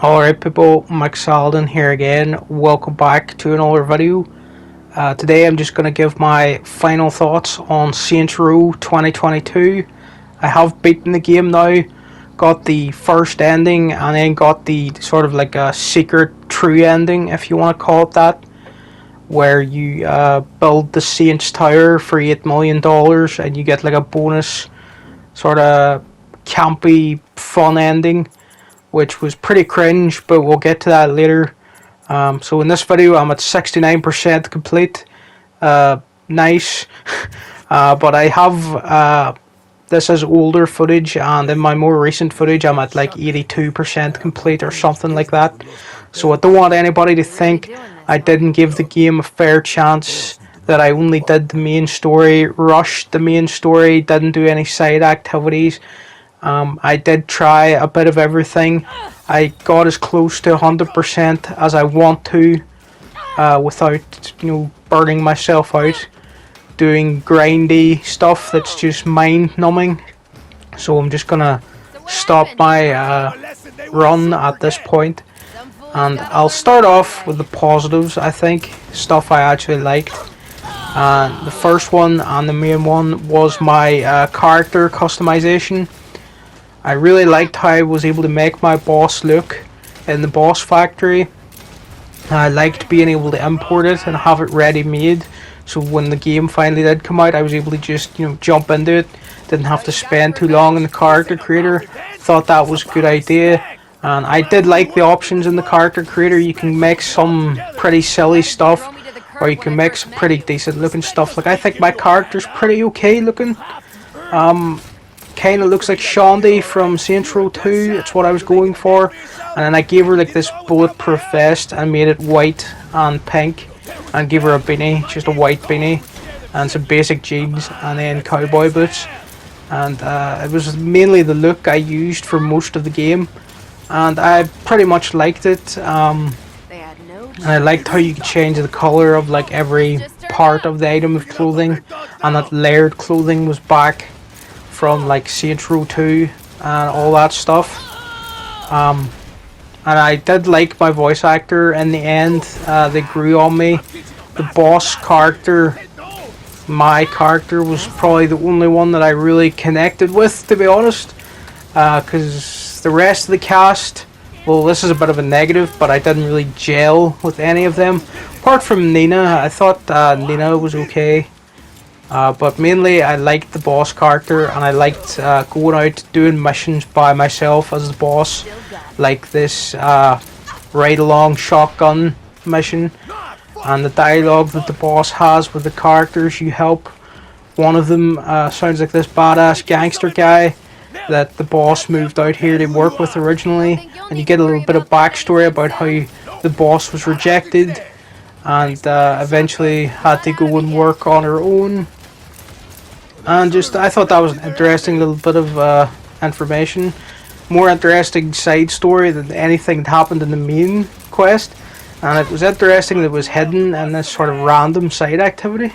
Alright people, Mike Alden here again. Welcome back to another video. Today I'm just going to give my final thoughts on Saints Row 2022. I have beaten the game now, got the first ending, and then got the sort of like a secret true ending, if you want to call it that, where you build the Saints Tower for $8 million and you get like a bonus sort of campy fun ending, which was pretty cringe, but we'll get to that later. So in this video I'm at 69% complete. Nice. But I have this is older footage, and in my more recent footage I'm at like 82% complete or something like that. So I don't want anybody to think I didn't give the game a fair chance, that I only did the main story, rushed the main story, didn't do any side activities. I did try a bit of everything. I got as close to 100% as I want to, without, burning myself out, doing grindy stuff that's just mind-numbing. So I'm just gonna stop my run at this point, and I'll start off with the positives. I think stuff I actually liked. The first one and the main one was my character customization. I really liked how I was able to make my boss look in the boss factory. I liked being able to import it and have it ready made, so when the game finally did come out I was able to just jump into it, didn't have to spend too long in the character creator. Thought that was a good idea, and I did like the options in the character creator. You can make some pretty silly stuff, or you can make some pretty decent looking stuff. Like, I think my character's pretty okay looking. Kind of looks like Shaundi from Saints Row 2. It's what I was going for. And then I gave her like this bulletproof vest and made it white and pink, and gave her a beanie, just a white beanie, and some basic jeans, and then cowboy boots. And it was mainly the look I used for most of the game, and I pretty much liked it. And I liked how you could change the color of like every part of the item of clothing, and that layered clothing was back from like Saints Row 2 and all that stuff. And I did like my voice actor in the end. They grew on me. The boss character, my character, was probably the only one that I really connected with, to be honest, because the rest of the cast, well, this is a bit of a negative, but I didn't really gel with any of them apart from Nina. I thought Nina was okay. But mainly I liked the boss character, and I liked going out doing missions by myself as the boss, like this ride along shotgun mission, and the dialogue that the boss has with the characters you help. One of them sounds like this badass gangster guy that the boss moved out here to work with originally, and you get a little bit of backstory about how the boss was rejected and eventually had to go and work on her own. And just, I thought that was an interesting little bit of information. More interesting side story than anything that happened in the main quest. And it was interesting that it was hidden in this sort of random side activity.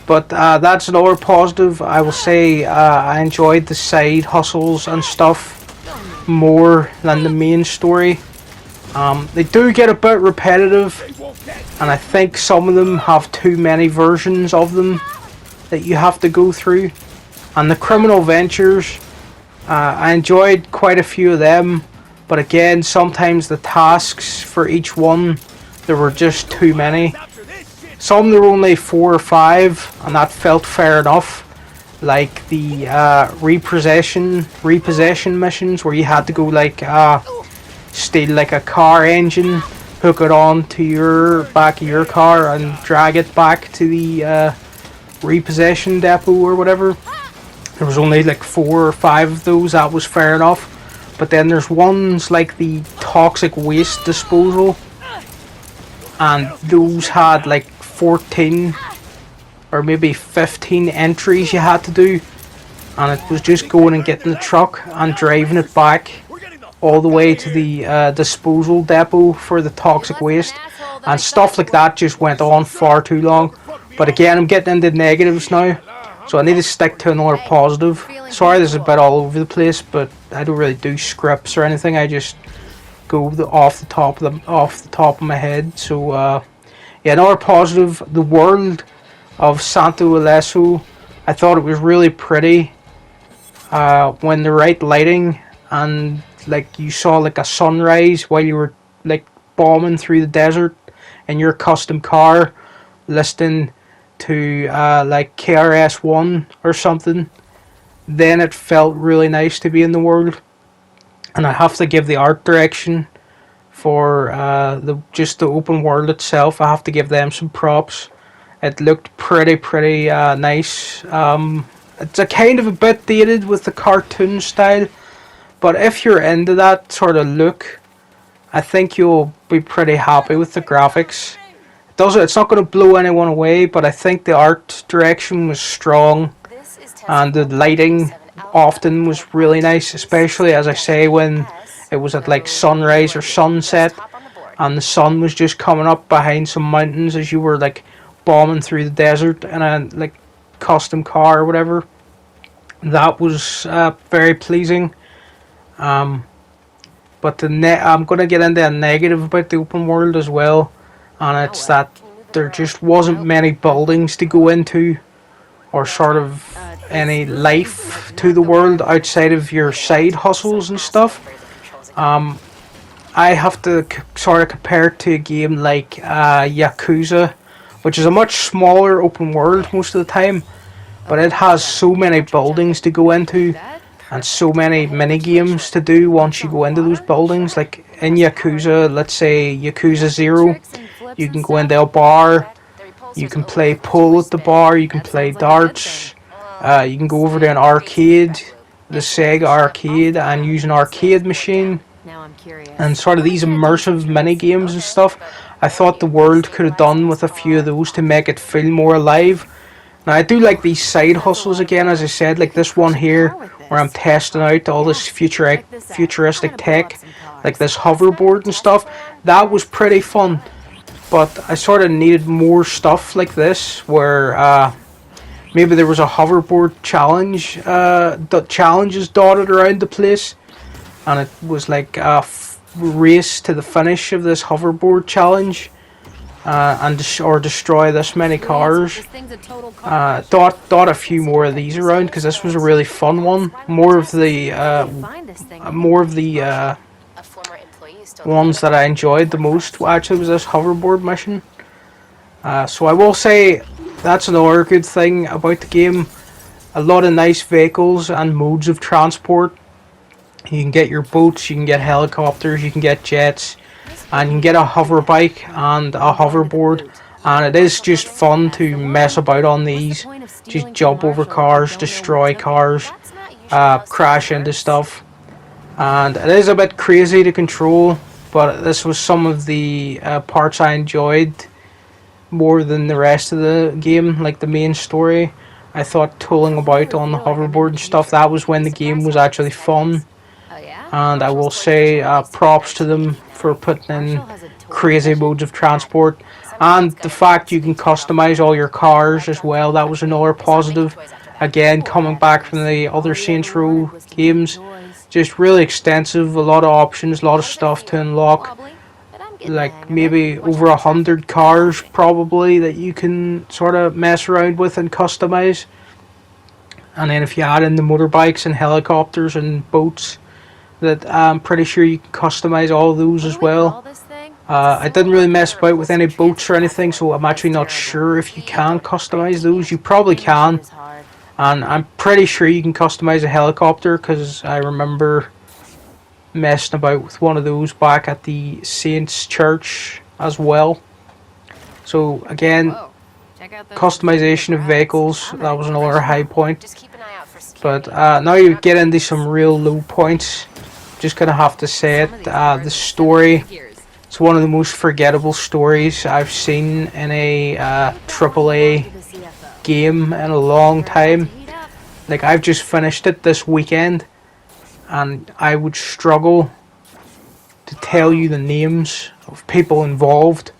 But that's another positive. I will say I enjoyed the side hustles and stuff more than the main story. They do get a bit repetitive, and I think some of them have too many versions of them that you have to go through. And the criminal ventures, I enjoyed quite a few of them, but again, sometimes the tasks for each one, there were just too many. Some there were only 4 or 5, and that felt fair enough, like the repossession missions, where you had to go like steal like a car engine, hook it on to your back of your car and drag it back to the repossession depot or whatever. There was only like 4 or 5 of those. That was fair enough. But then there's ones like the toxic waste disposal, and those had like 14 or maybe 15 entries you had to do, and it was just going and getting the truck and driving it back all the way to the disposal depot for the toxic waste, and stuff like that just went on far too long. But again, I'm getting into negatives now, so I need to stick to another positive. Sorry, this is a bit all over the place, but I don't really do scripts or anything. I just go off the top of my head. So yeah, another positive. The world of Santo Ileso, I thought it was really pretty. When the right lighting and like you saw like a sunrise while you were like bombing through the desert in your custom car, listening to like KRS-One or something, then it felt really nice to be in the world. And I have to give the art direction for the open world itself. I have to give them some props. It looked pretty nice. It's a kind of a bit dated with the cartoon style, but if you're into that sort of look, I think you'll be pretty happy with the graphics. It's not going to blow anyone away, but I think the art direction was strong, and the lighting often was really nice, especially as I say when it was at like sunrise or sunset, and the sun was just coming up behind some mountains as you were like bombing through the desert in a like custom car or whatever. That was very pleasing. But I'm going to get into a negative about the open world as well, and it's that there just wasn't many buildings to go into, or sort of any life to the world outside of your side hustles and stuff. I have to sort of compare it to a game like Yakuza, which is a much smaller open world most of the time, but it has so many buildings to go into and so many mini games to do once you go into those buildings. Like in Yakuza, let's say Yakuza 0, you can go into a bar, you can play pool at the bar, you can play darts, you can go over to an arcade, the Sega arcade, and use an arcade machine, and sort of these immersive mini games and stuff. I thought the world could have done with a few of those to make it feel more alive. Now I do like these side hustles again, as I said, like this one here, where I'm testing out all this futuristic tech, like this hoverboard and stuff. That was pretty fun, but I sort of needed more stuff like this, where maybe there was a hoverboard challenge, challenges dotted around the place, and it was like a race to the finish of this hoverboard challenge. Or destroy this many cars. Dot a few more of these around, because this was a really fun one. More of the ones that I enjoyed the most actually was this hoverboard mission. So I will say that's another good thing about the game. A lot of nice vehicles and modes of transport. You can get your boats, you can get helicopters, you can get jets, and you can get a hover bike and a hoverboard, and it is just fun to mess about on these. Just jump over cars, destroy cars, crash into stuff, and it is a bit crazy to control, but this was some of the parts I enjoyed more than the rest of the game, like the main story. I thought tooling about on the hoverboard and stuff, that was when the game was actually fun. And I will say props to them for putting in crazy modes of transport, and the fact you can customize all your cars as well. That was another positive. Again, coming back from the other Saints Row games, just really extensive, a lot of options, a lot of stuff to unlock. Like maybe over 100 cars probably that you can sort of mess around with and customize. And then if you add in the motorbikes and helicopters and boats, that I'm pretty sure you can customize all of those as well. I didn't really mess about with any boats or anything, so I'm actually not sure if you can customize those. You probably can, and I'm pretty sure you can customize a helicopter, because I remember messing about with one of those back at the Saints Church as well. So again, customization of vehicles, that was another high point. But now you get into some real low points. Just gonna have to say it. The story, it's one of the most forgettable stories I've seen in a AAA game in a long time. Like, I've just finished it this weekend, and I would struggle to tell you the names of people involved,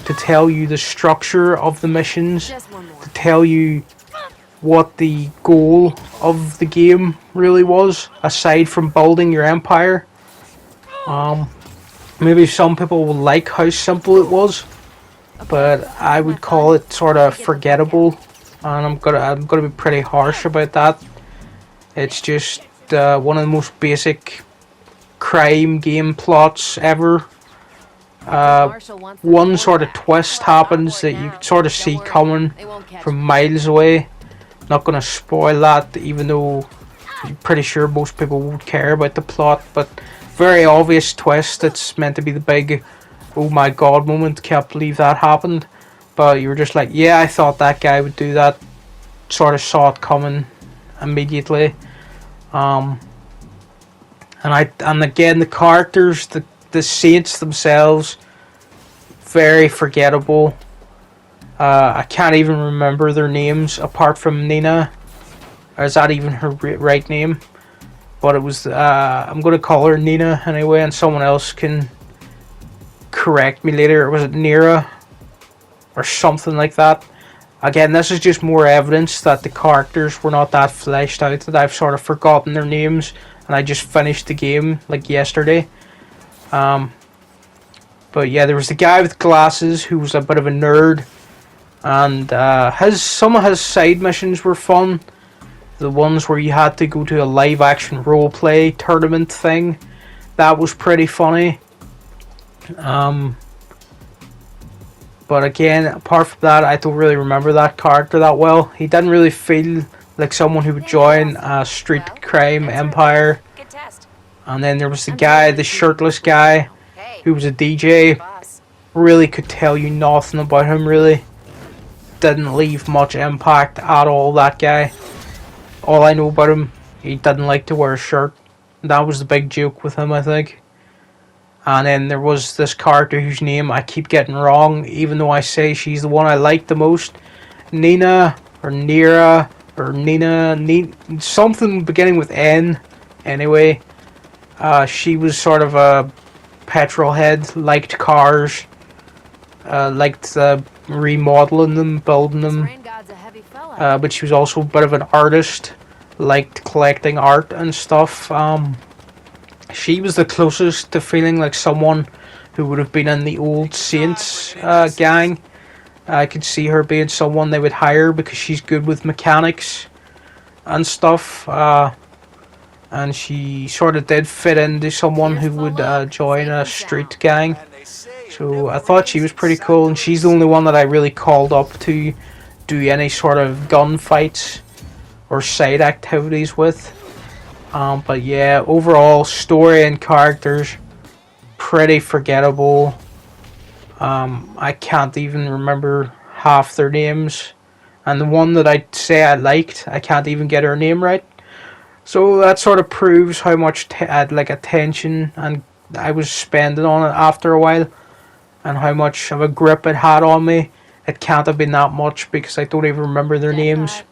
to tell you the structure of the missions, to tell you what the goal of the game really was, aside from building your empire. Maybe some people will like how simple it was, but I would call it sort of forgettable, and I'm gonna be pretty harsh about that. It's just one of the most basic crime game plots ever. One sort of twist happens that you can sort of see coming from miles away. Not gonna spoil that, even though I'm pretty sure most people won't care about the plot, but very obvious twist. It's meant to be the big oh my god moment. Can't believe that happened. But you were just like, yeah, I thought that guy would do that. Sort of saw it coming immediately. And again, the characters, the saints themselves, very forgettable. I can't even remember their names apart from Nina. Or is that even her right name? But it was, I'm going to call her Nina anyway, and someone else can correct me later. Or was it Nira? Or something like that. Again, this is just more evidence that the characters were not that fleshed out, that I've sort of forgotten their names, and I just finished the game like yesterday. But yeah, there was the guy with glasses who was a bit of a nerd, and some of his side missions were fun. The ones where you had to go to a live action roleplay tournament thing, that was pretty funny. But again, apart from that, I don't really remember that character that well. He didn't really feel like someone who would join a street crime empire. And then there was the guy, the shirtless guy, who was a DJ. Really could tell you nothing about him, really. Didn't leave much impact at all, that guy. All I know about him, he didn't like to wear a shirt. That was the big joke with him, I think. And then there was this character whose name I keep getting wrong, even though I say she's the one I like the most. Nina, or Nira, or Nina, something beginning with N. Anyway, she was sort of a petrol head, liked cars, liked remodeling them, building them. But she was also a bit of an artist, liked collecting art and stuff. She was the closest to feeling like someone who would have been in the old Saints gang. I could see her being someone they would hire because she's good with mechanics and stuff. And she sort of did fit into someone who would join a street gang. So I thought she was pretty cool, and she's the only one that I really called up to do any sort of gunfights or side activities with. But yeah, overall story and characters pretty forgettable. I can't even remember half their names, and the one that I say I liked, I can't even get her name right. So that sort of proves how much attention and I was spending on it after a while, and how much of a grip it had on me. It can't have been that much because I don't even remember their names.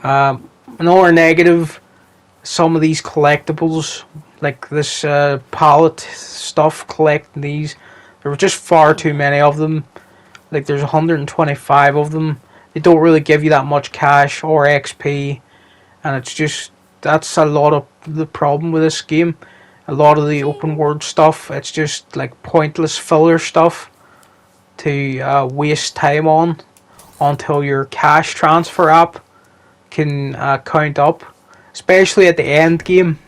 Another negative, some of these collectibles, like this pallet stuff, collecting these, there were just far too many of them. Like there's 125 of them. They don't really give you that much cash or XP, and it's just, that's a lot of the problem with this game. A lot of the open world stuff, it's just like pointless filler stuff to waste time on until your cash transfer app can count up, especially at the end game.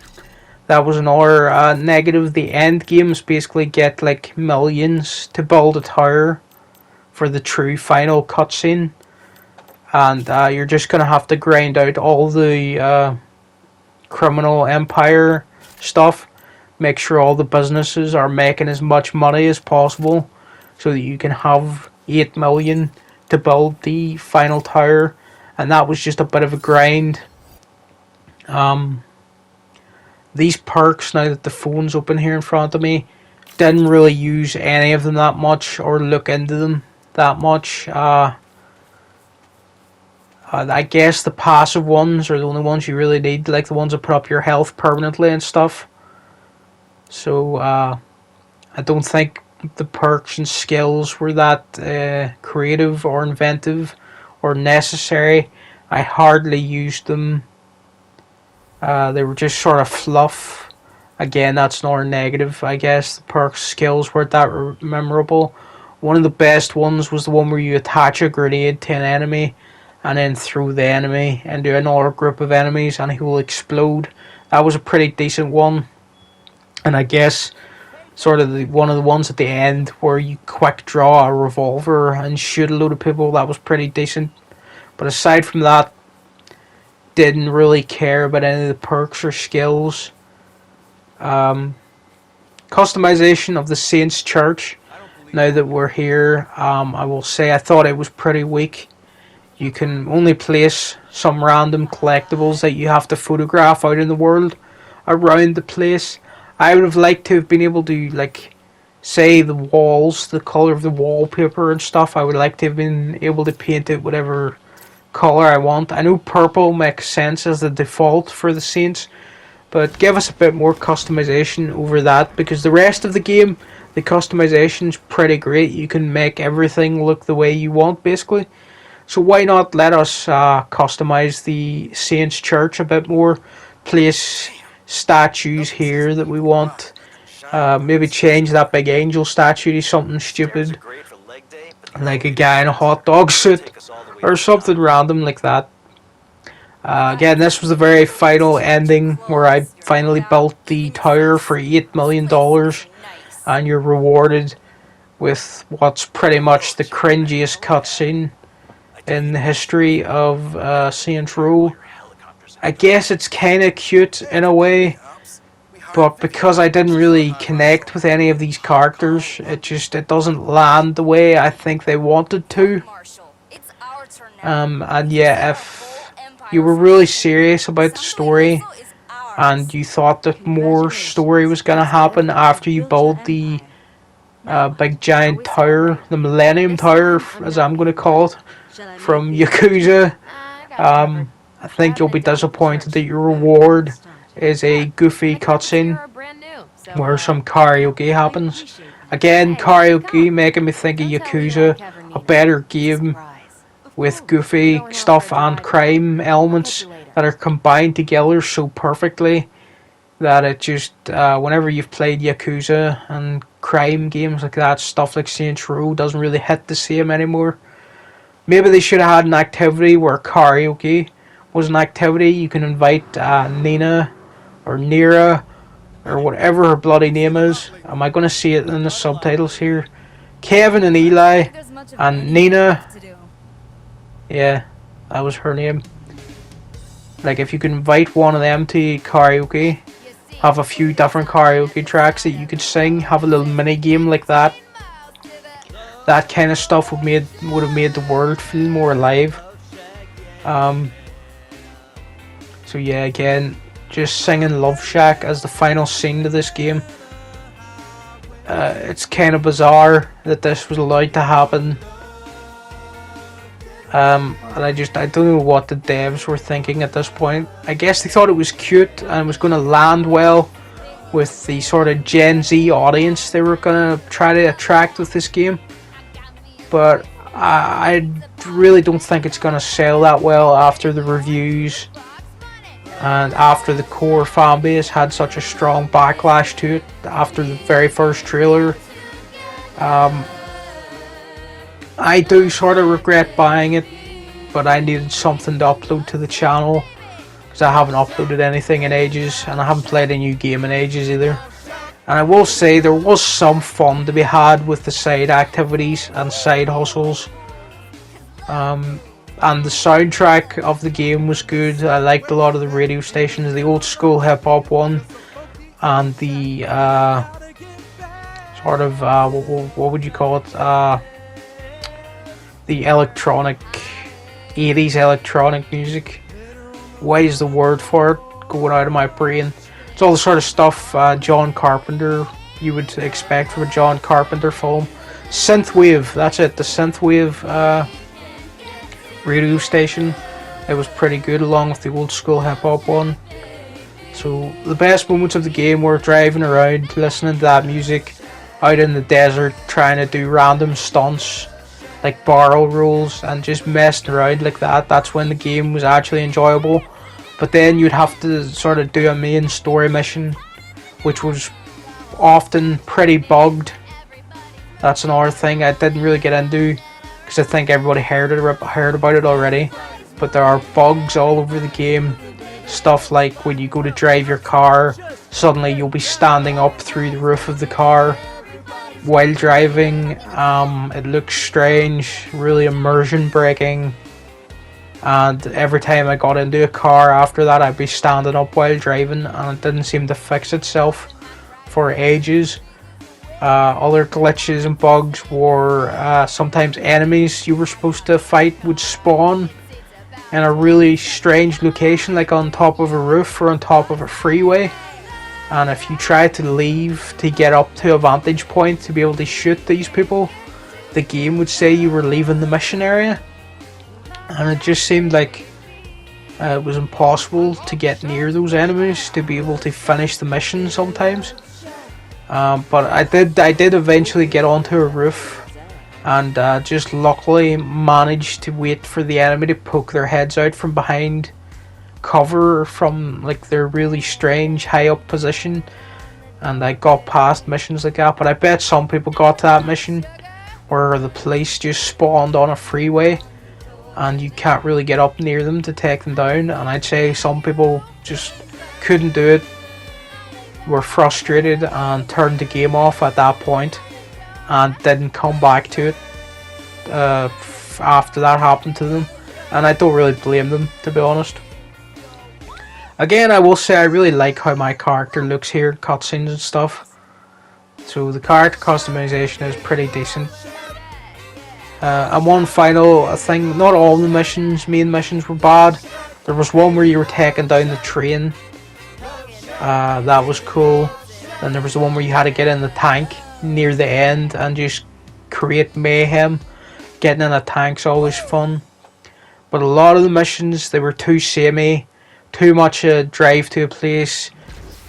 That was another negative. The end games basically get like millions to build a tower for the true final cutscene, and you're just gonna have to grind out all the criminal empire stuff, make sure all the businesses are making as much money as possible so that you can have 8 million to build the final tower. And that was just a bit of a grind. These perks, now that the phone's open here in front of me, didn't really use any of them that much or look into them that much. I guess the passive ones are the only ones you really need, like the ones that put up your health permanently and stuff. So I don't think the perks and skills were that creative or inventive or necessary. I hardly used them. They were just sort of fluff, Again, that's not a negative, I guess. The perk skills weren't that memorable. One of the best ones was the one where you attach a grenade to an enemy and then throw the enemy into another group of enemies and he will explode. That was a pretty decent one. And I guess sort of one of the ones at the end where you quick draw a revolver and shoot a load of people, that was pretty decent. But aside from that, didn't really care about any of the perks or skills. Customization of the Saints Church. Now that we're here, I will say I thought it was pretty weak. You can only place some random collectibles that you have to photograph out in the world around the place. I would have liked to have been able to, like, say the walls, the colour of the wallpaper and stuff. I would like to have been able to paint it whatever colour I want. I know purple makes sense as the default for the Saints, but give us a bit more customization over that, because the rest of the game, the customization's pretty great. You can make everything look the way you want, basically. So why not let us customize the Saints Church a bit more, place statues here that we want, maybe change that big angel statue to something stupid, like a guy in a hot dog suit, or something random like that. Again, this was the very final ending where I finally built the tower for $8 million, and you're rewarded with what's pretty much the cringiest cutscene in the history of Saints Row. I guess it's kind of cute in a way, but because I didn't really connect with any of these characters, it doesn't land the way I think they wanted to. And yeah, if you were really serious about the story and you thought that more story was going to happen after you build the big giant tower, the Millennium Tower, as I'm going to call it, from Yakuza, I think you'll be disappointed that your reward is a goofy cutscene where some karaoke happens. Again, karaoke making me think of Yakuza, a better game with goofy stuff and crime elements that are combined together so perfectly that it just, whenever you've played Yakuza and crime games like that, stuff like Saints Row doesn't really hit the same anymore. Maybe they should have had an activity where karaoke was an activity. You can invite Nina or Nira or whatever her bloody name is. Am I going to see it in the subtitles here? Kevin and Eli and Nina. Yeah, that was her name. Like, if you can invite one of them to karaoke, have a few different karaoke tracks that you could sing, have a little mini game like that. That kind of stuff would have made the world feel more alive. So yeah, again, just singing Love Shack as the final scene to this game. It's kind of bizarre that this was allowed to happen. And I don't know what the devs were thinking at this point. I guess they thought it was cute and it was going to land well with the sort of Gen Z audience they were going to try to attract with this game. But I really don't think it's going to sell that well after the reviews and after the core fanbase had such a strong backlash to it after the very first trailer. I do sort of regret buying it, but I needed something to upload to the channel because I haven't uploaded anything in ages and I haven't played a new game in ages either. And I will say there was some fun to be had with the side activities and side hustles. And the soundtrack of the game was good. I liked a lot of the radio stations, the old school hip hop one, and the sort of what would you call it? The electronic 80s electronic music. Why is the word for it going out of my brain? It's all the sort of stuff John Carpenter you would expect from a John Carpenter film. Synthwave, that's it. The synthwave radio station. It was pretty good along with the old school hip hop one. So the best moments of the game were driving around, listening to that music, out in the desert, trying to do random stunts like barrel rolls and just messing around like that. That's when the game was actually enjoyable. But then you'd have to sort of do a main story mission which was often pretty bugged. That's another thing I didn't really get into because I think everybody heard about it already. But there are bugs all over the game. Stuff like when you go to drive your car, suddenly you'll be standing up through the roof of the car while driving. It looks strange, really immersion breaking. And every time I got into a car after that, I'd be standing up while driving, and it didn't seem to fix itself for ages. Other glitches and bugs were sometimes enemies you were supposed to fight would spawn in a really strange location, like on top of a roof or on top of a freeway. And if you tried to leave to get up to a vantage point to be able to shoot these people, the game would say you were leaving the mission area. And it just seemed like it was impossible to get near those enemies to be able to finish the mission sometimes. But I did eventually get onto a roof, and just luckily managed to wait for the enemy to poke their heads out from behind cover from like their really strange high up position, and I got past missions like that. But I bet some people got to that mission where the police just spawned on a freeway and you can't really get up near them to take them down, and I'd say some people just couldn't do it, were frustrated and turned the game off at that point and didn't come back to it after that happened to them, and I don't really blame them, to be honest. Again, I will say I really like how my character looks here in cutscenes and stuff, so the character customization is pretty decent. And one final thing, not all the main missions were bad. There was one where you were taking down the train. That was cool. Then there was the one where you had to get in the tank near the end and just create mayhem. Getting in a tank's always fun. But a lot of the missions, they were too samey. Too much drive to a place,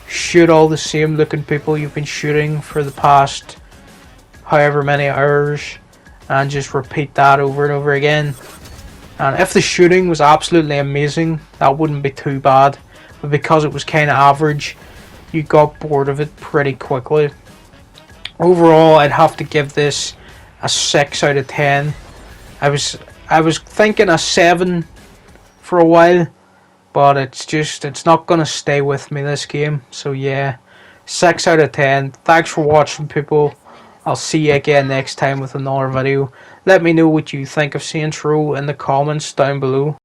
shoot all the same looking people you've been shooting for the past however many hours, and just repeat that over and over again. And if the shooting was absolutely amazing, that wouldn't be too bad. But because it was kind of average, you got bored of it pretty quickly. Overall, I'd have to give this a 6 out of 10. I was thinking a 7 for a while, but it's not going to stay with me, this game. So yeah, 6 out of 10. Thanks for watching, people. I'll see you again next time with another video. Let me know what you think of Saints Row in the comments down below.